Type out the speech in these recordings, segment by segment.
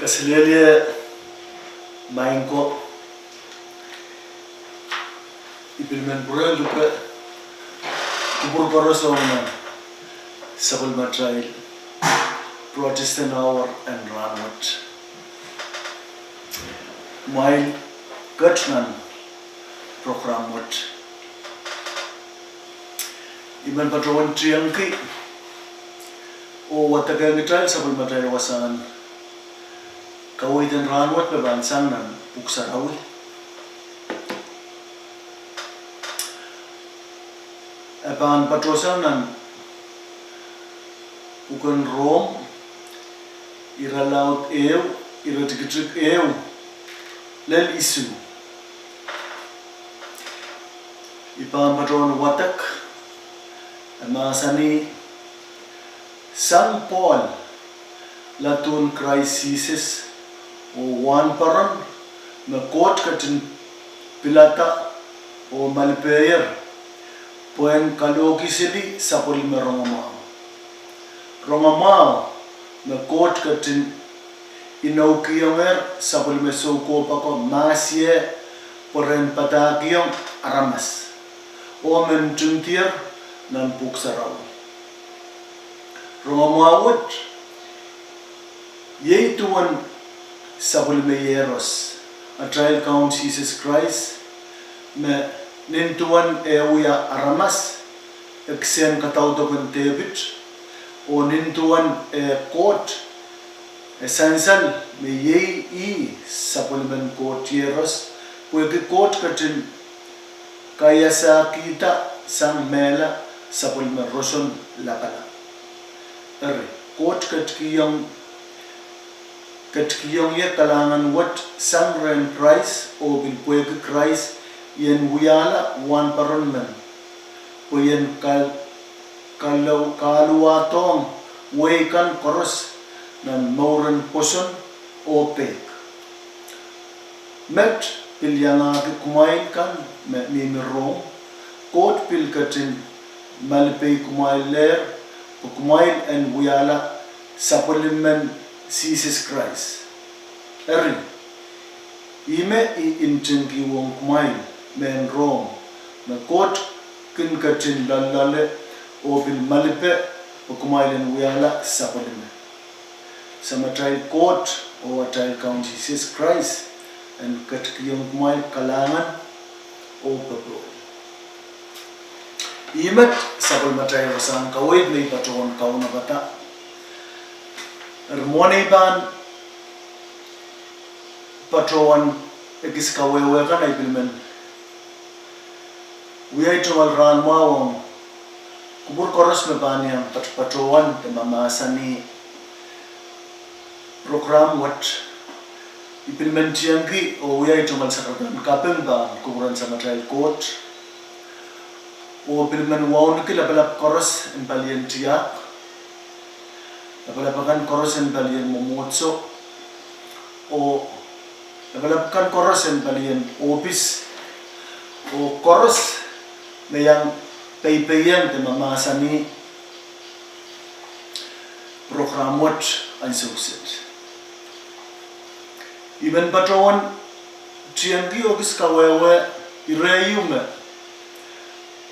Kaslelia mainko ibilmen burel dupe kubur korosona sabul matrail protestant hour and ranwat main katnan program wat iban patrawan triangki o watagang trial sabul matrail wasan kawai dan ranwat bebansang nan puksarawi aban patrosan nan bukan Rom ira laut ira tikitrik lel isu iban patron watak amasani sang Paul latun crisis o wan paran na court katin pilata o malpeyer poen kaloki sili sapol merongama na court katin inaukiyonger sapol mesoko pako masie poren patagiyong aramas o men juntier nan puksaraw rongama yeituan sabul meyeros a trial count Jesus Christ me nintuan uya aramas eksen katauto kun David o nintuan court sansan me yei sabul men court yeros pueki court katin kaya sa kita sang mela sabul men roson lapala court katkiyang ya kalangan wat sang ren price o bil pueki Christ yen wiyala wan paronman o yen kaluatong weikan koros nan mauran poson o pek met pilyanga ki kumain kan met mimirong kot pil katin malpei kumain ler o kumain en wiyala sapolimen Jesus Christ erin ime intingi wong kumain men Rome na kot kin katin lalale o bil malipe o kumain wiyala sapolime samatai court o atai count Jesus Christ and katkiyong kumain kalangan o pablo imet sapol matai wasang kawid may patron kauna bata Ermoni ban patron egis kawewe kan ay bilmen wiyay tumal ran mawang kubur koros me banyang patron te mamasani program wat ipilmen tiangki o wiyay tumal sakatan kapeng ban kuburan sa matrail court o bilmen wawn kilabalap koros en balien tiyak Napalapakan korosen balian momotso o napalapakan korosen balian opis o koros na yang paypayan te mamasani programot ang sukset. Iban patrawan tiangki ogis kawewe ireyume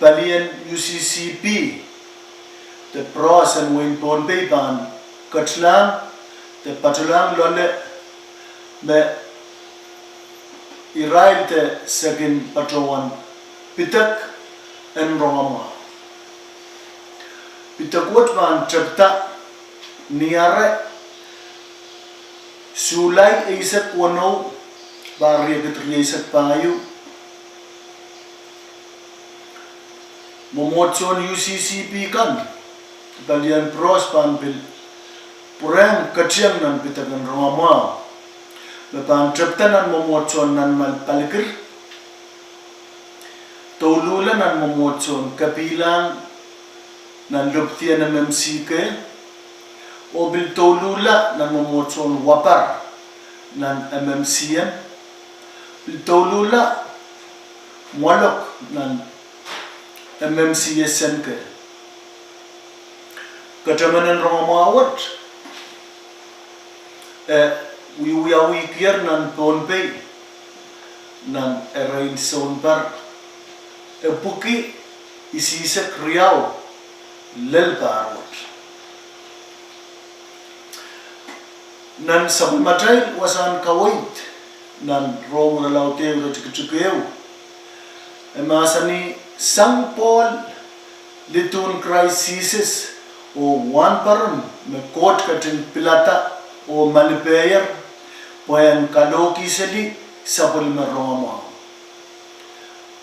balian UCCP te pros and win pon paypan Katlang te patulang lole me irail te segin patrawan pitak en rongama pitakot man chapta niare sulai isak wano bari getri isak payu momotson UCCP kan balian pros pan bil Purang kaciyang nan pitagan rongama Lepan treptanan momotson nan malpalikir Tolulan nan momotson kapilang nan luptian ng MCK O bil tolula nan momotson wapar nan MMCN Bil tolula mwalok nan MMCSN ke Kacamanan rongama awat uyuya wikier nan ponpei nan erain sonbar epuki isisek riau lel barot nan sabmatai wasan kawait nan rong laute uretikchukeu emasani Sang Paul litun crisis o one paron me court katin pilata o malipayer poyan kaloki seli sapul me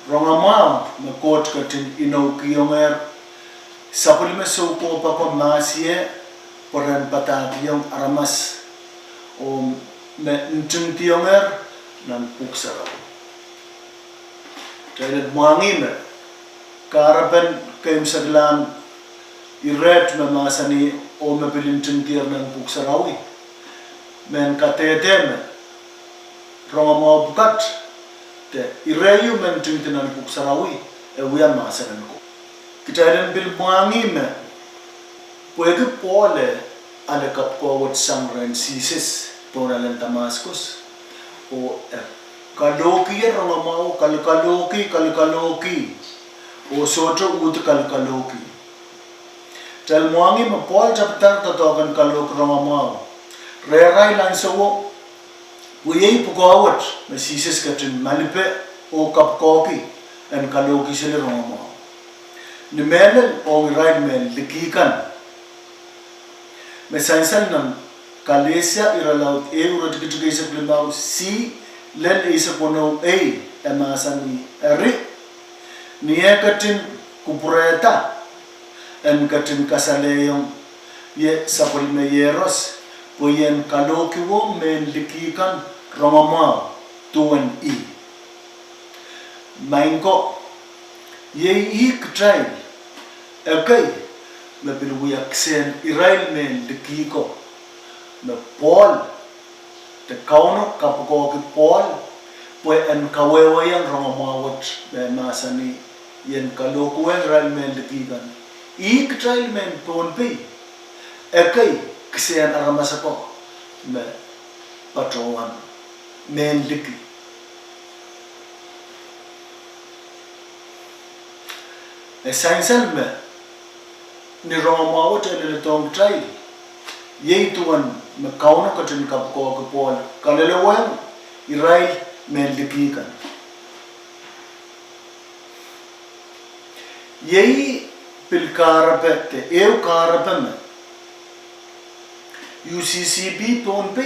rongama me court katin inauki yonger sapul me soko papa masie poran patagiyong aramas o me ntung yonger nan puksara Taylor muangi me karapan kaim saglan iret me masani o me bilintin tier nan puksarawi men katete me rongama bukat te ireyu men tintinan puksarawi e wiya masanan ko kitailen bil muangi me puede pole ale kapko wat sangren sisis tonalan Damascus o kaloki rongama kalkaloki o soto ut kalkaloki tel muangi me Paul chapter tatokan kalok rongama rerai lansawo uyei pukawat me sisis katin malipe o kapkoki en kaloki sele rongama ni melen o right men likikan me sansan nam kalesia iralaut euro tikitikeisa plimau si len isa pono emasani eri niya katin kupureta en katin kasaleyong ye sapul me yeros poyen kaloki wo men likikan rongama tuan mainko ye iktrail ekay me bilwiyaksen irail men likiko me Paul te kauno kapko ki Paul poy en kawewayang rongama wat me masani yen kalokuen ral men likikan ik trail men ponpi ekay ksen aramasako me patrowan men liki essential me ni rongama wat ele tong trail yei tuan me kauno katin kapko ki Paul kalelewen irail men likikan yei pil karapete eu karapeme UCCB tonpe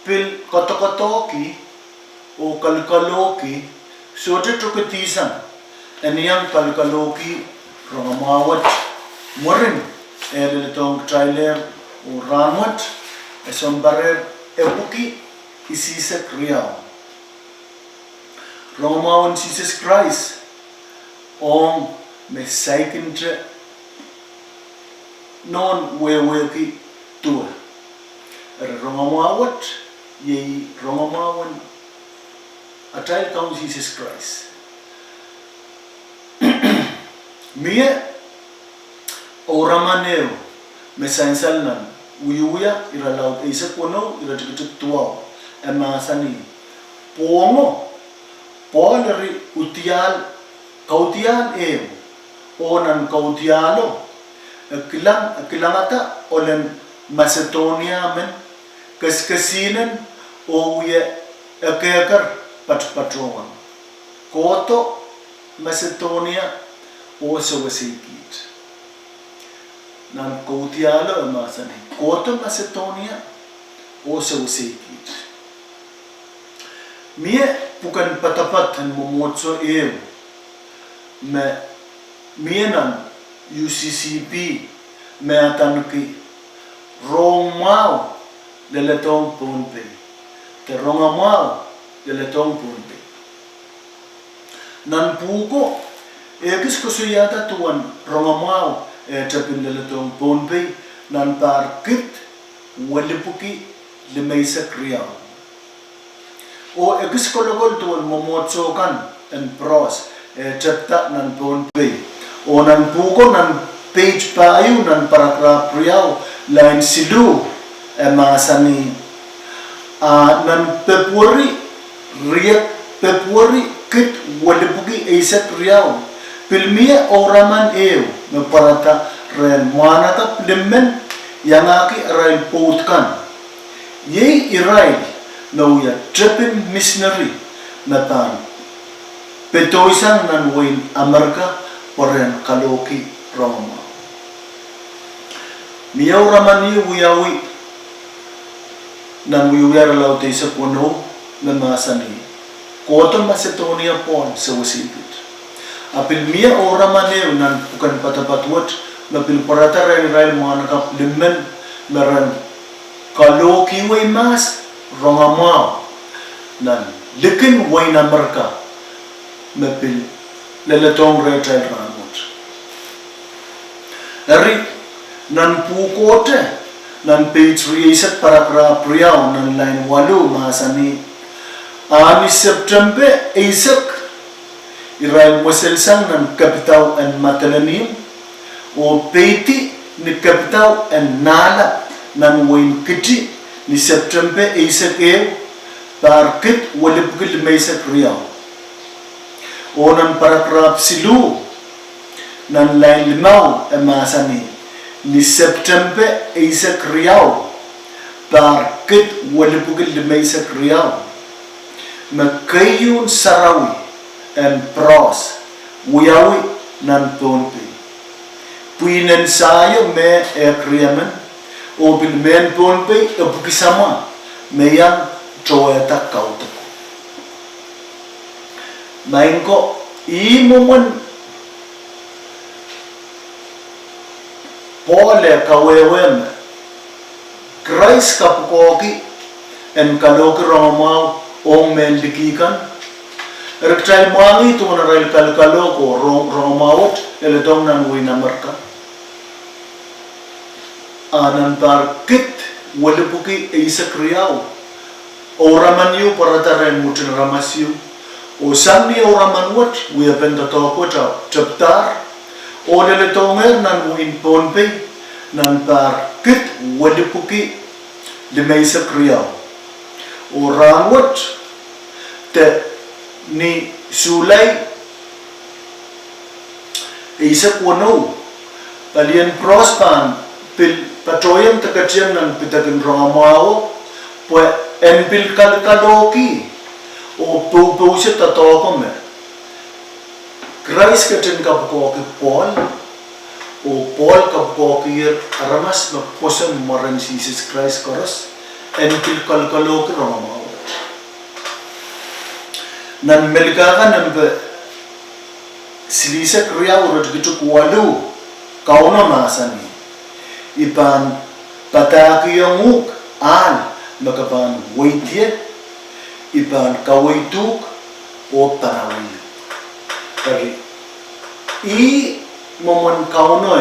pil kotokotoki o kalkaloki sote troketisan eniyang kalkaloki rongamawat morin elitong trailer o ranwat esombarer epuki isisek riau rongamawan Jesus Christ on me saikintre non weweki tua rongamawat ye rongamawan atay kang Jesus Christ mie oramaneo me sansal nan uyuya iralaut isa kono iratikit tua emasani pongo polari utial kautian onan kautialo kilangata olen Macedonia men kaskasinen o ye ekekar patron koto Macedonia o sewasikit nan kautialo emasani koto Macedonia o sewasikit mie bukan patapatan momotso me mienan UCCB me atanuki rongmao de letong ponpe te rongamao de letong ponpe nan puko ekis kusuyata tuan rongamao tapin de letong ponpe nan parkit walipuki limeisa kriya o ekis kologol tuan momotso kan en pros chapta nan ponpe o nan puko nan page payu nan paragraph priyaw line sidu emasani nan February kit walipugi eiset riau pilmia oraman me parata ren manata limmen yangaki rail potkan ye irai nauya tripping missionary natan petoisan nan win Amerika poren kaloki Roma miau ramani wiyawi nan wiwera laute sa puno memasani Kota Macedonia pon sewasipit. Apil mia orang mana nan bukan patapatuat, napil parata rail mana kap limmen meran kalau kiwai mas rongamau nan lekin wai namerka napil leletong rail ramut. Hari nan pukote nan page riset paragraph priau nan line walu masani. Ani September Isaac Israel Moselsang ng kapitaw and Matalanim o Peti ni kapitaw and Nala ng Wayne Kiti ni September Isaac Parkit walipgil may sa Kriyaw o ng paragraph silu ng line limaw masani ni September Isaac Kriyaw Parkit walipgil may sa Kriyaw Makayun sarawi and pros wiyawi nan ponpi puinen sayo me ekriamen o bilmen ponpi ebukisama meyang troeta kautuk mainko imumon pole kawewem Christ kapukoki en kaloki romau Ong mendikikan Rektai mangi tu mana rail kalkalo ko romawat eletong nan wina merka Anan parkit walipuki isa kriyaw Oraman yu parataren mutin ramasyu O sami oraman wat Wia pentatoko chaptar O leletonger nan win ponpe Nan parkit walipuki Lima isa kriyaw Orang wat te ni sulai isa kuno kalian prospan pil patroyam takatian nan pitakin ramao po empil kalkaloki o pupusit tatoko me Christ katin kapkoki Paul o Paul kapkoki aramas magposan maran Jesus Christ koros empil kalkaloki ramao nan melgaga nan be silisa kriya urut gitu kualu kauna masani ipan pataki yonguk an makapan waitie ipan kawaituk o tarawi kari I momon kauno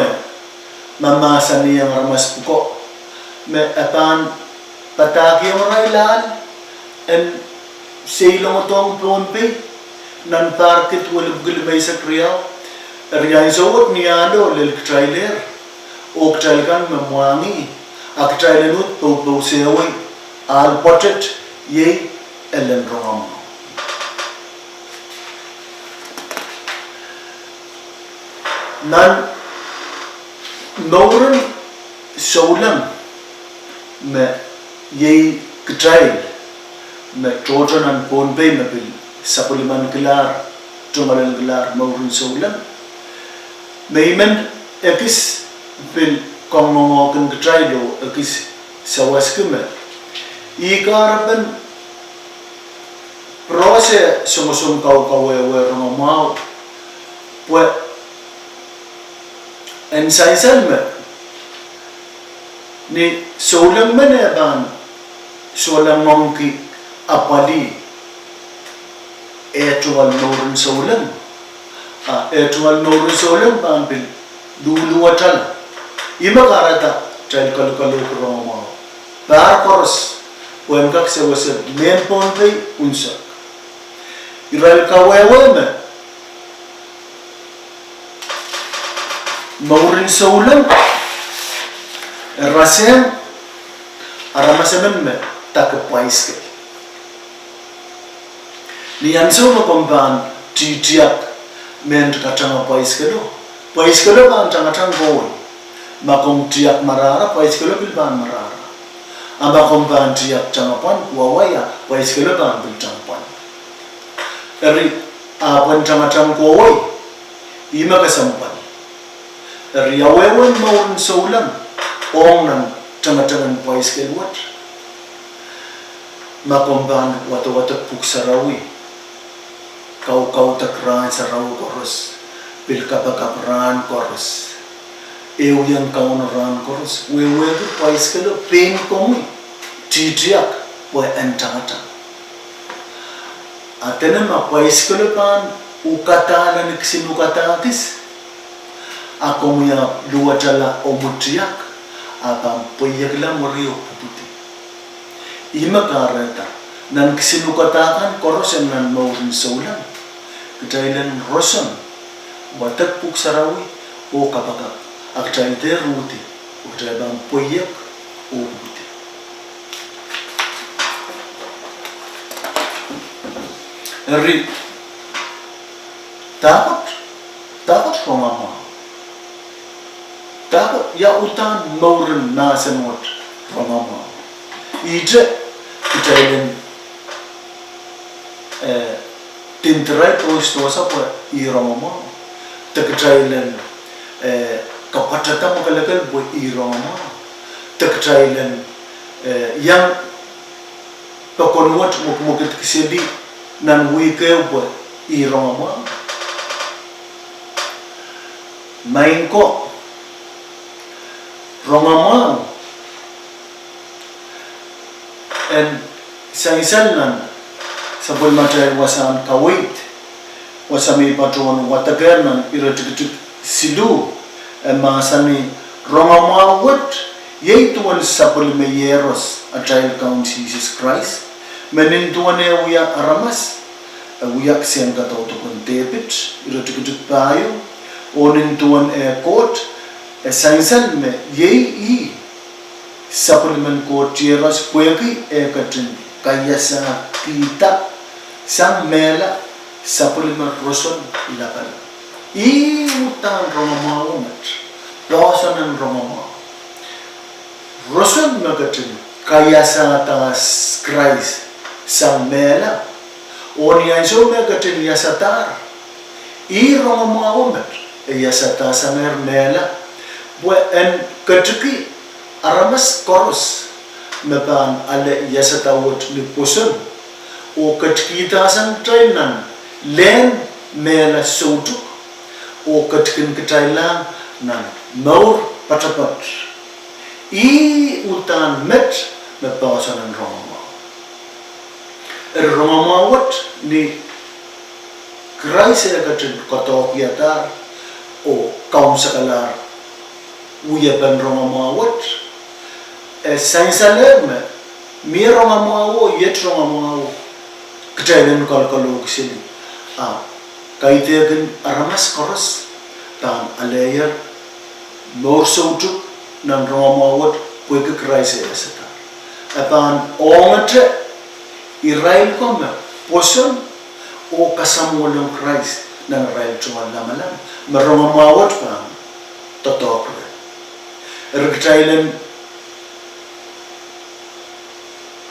mamasani yang ramas puko me apan pataki yung railan and Seilong tong plompe nan parkit walib gulmay sa kriyaw Riyan sawat niyado lil trailer o trailer mamwangi ak trailer nut po sewi al potet ye elen rom nan nouren solam me ye trailer me trojan an ponbe me bil sapuliman gelar tumalan gelar maurin solam meimen ekis bil kongongoken getraido ekis sawaskeme ikaraben prose sumosum kau romau pue ensaisalme ni solam mene ban solam mongki apali etual norun solam etual norun solam pampil dulu atal ima karata chal kal roma par koros wen kak se was men ponte unsa iral kaweweme norun solam rasen aramasemen me tak paiske ni anso no komban titiak men katanga paiske do ban tanga go makom tiak marara paiske lo bilban marara amba komban tiak tanga pan wawaya paiske lo ban bil tanga pan eri apan tanga go wai ima kasampan eri awewen maun soulan ong tanga paiske wat makomban wata puksarawi kau takran sarau koros bil kapakapran koros eu yang kau naran koros wewe tu paiske lo pen komi titiak boy antata atena ma paiske lo pan ukata na niksinukatatis ako ya dua jala omutiak abang poyagla morio puputi ima kareta nan kisinukatakan koros nan maurin saulan kitailan rosan watak puk sarawi o kapaka aktaite ruti utabang poyak o puputi eri takot romama takot ya utan maurin nasenot romama ije kitailan tinterai toistosa po iroma taktrailen kapatata makalakal po iroma taktrailen yang pakonwat mukmukit kisedi nan wike po iroma main ko romama and saisan nan sabol matay wasan kawait wasami patron watagernan iratikitik sidu masani romamawat yeituan sabol meyeros atayal count Jesus Christ menintuane uya aramas uyak siang kataw to kontepit iratikitik payo onintuan court saisan me yei supplement court yeros kweki katin kaya sa kita sang mela supplement roson lapan utang romamaw mat roson and romamaw roson magatin kaya sa tas Christ sang mela oniyan so magatin yasatar romamaw mat yasata sa mela en katiki aramas koros meban ale yasatawot ni pusun o katkita sang trainan len mela sotu o katkin kitailan nan maur patapat utan met mepasan Roma wat ni Christ katin kotok yatar o kaum sakalar uyaban Roma wat sainsalem mi Roma yet Roma kitailan kalkalog sini kaitagin aramas koros tan alayer nor sotuk nan Roma wat puike Christ yasata apan ongat Israel kome poson o kasamolong Christ nan Israel chuan lamalam maroma mawat pa totokre ergtailen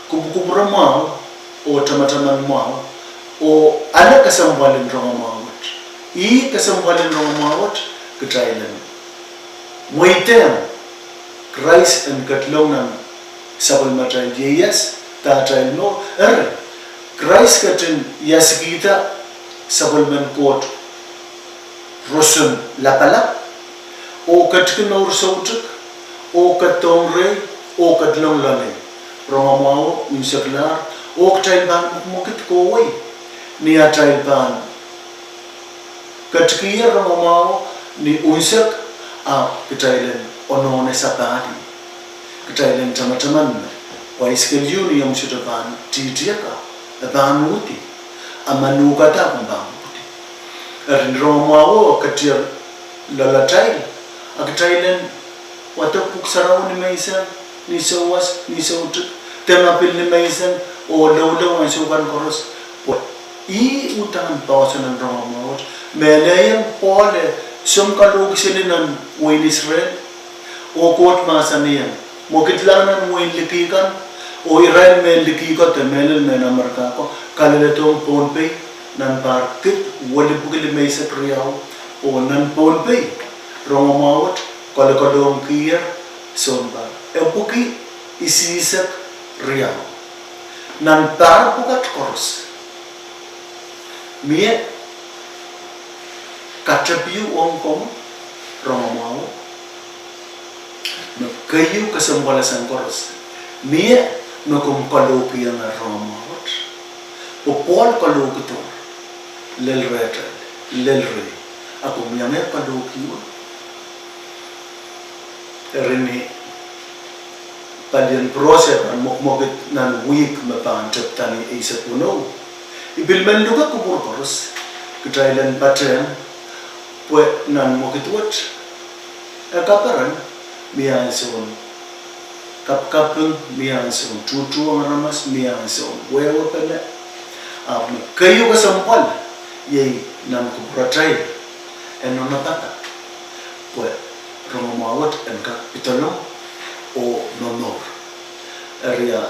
kubukubra maw o tamataman maw o ala kasamwalin roma mawat kasamwalin roma mawat gtailen moitem Christ and katlong nan sabal matay yes tatal no Christ katin yaskita sabulman court rosun lapala o katkin or sautuk o katongre o katlong lane romamao unsaklar o ktail ban mukit kowai ni atail ban katkiya romamao ni unsak kitailen onone sapati kitailen tamataman Waiskil yun yung sutapan titiaka abanuti amanukata kumbamuti erin Romao katir lalatai akitailen watak puksaraw ni Maisa ni sawas ni sautuk tema pil ni maisan o lawlaw ang sukan koros po I utang tawsan ng ramamawat melayang pole sum kalug sininan win Israel o kot masaniyan mo kitlanan win likikan o Iran men likikan te melen men Amerika ko kalaletong ponpay nan parkit wali bugil maisa kriyaw o nan ponpay ramamawat kalakadong kiyar somba e buki isisak riyaw nan tar bukat koros Mie kacapiu ongkong romau no kayu kasambalasan koros mie no kumpalopi ang romau popol kalokutor lel reta lel re ako miyame kaloki rini palian proses an mokmokit nan week mapantap tani isa puno ibilmen luga kubur koros ketrailan patren pue nan mokituat kaparan mian son kapun mian son tutu ramas mian son wewo pele apne kayu kasampal ye nan kubur trai eno nataka pue romawat en ka pitolo o nonor area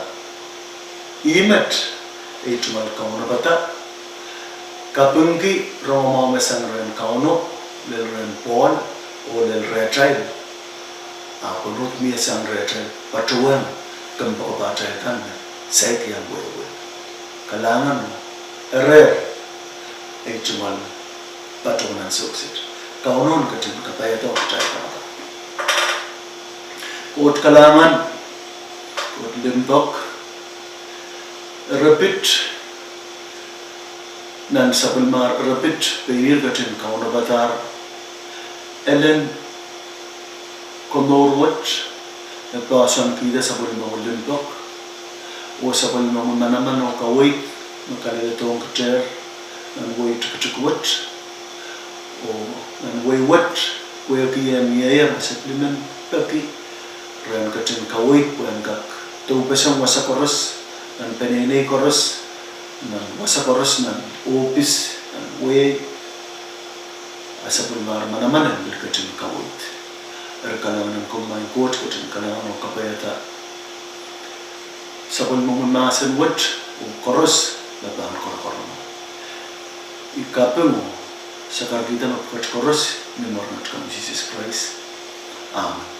imet itu mal kauno bata kapungki Roma mesang ren kauno lel ren pon o lel retrail aku rut mi sang retrail patuan kempo bata kan sai tiang wewe kalangan er itu mal patuan suksit kaunon katin kapaya to tai ka kot kalangan kot limbok repeat nan sabulmar repeat penir gatin kauna batar ellen konor na pasan kida sabulmar limbok o sabulmar manaman o kawait makaletong kater nan wait katukwat o nan waywat waya kiya miyaya supplement paki ran katin kawait wan kak tu pasang wasakoros nan penene koros nan wasa koros nan opis nan we asapul mar mana berkatin kawit kalangan ko mai kot katin kalangan ko kapayata sapul mo masan wat o koros laban korno ikapemo sakar kita makat koros ni mornat kam Jesus Christ amen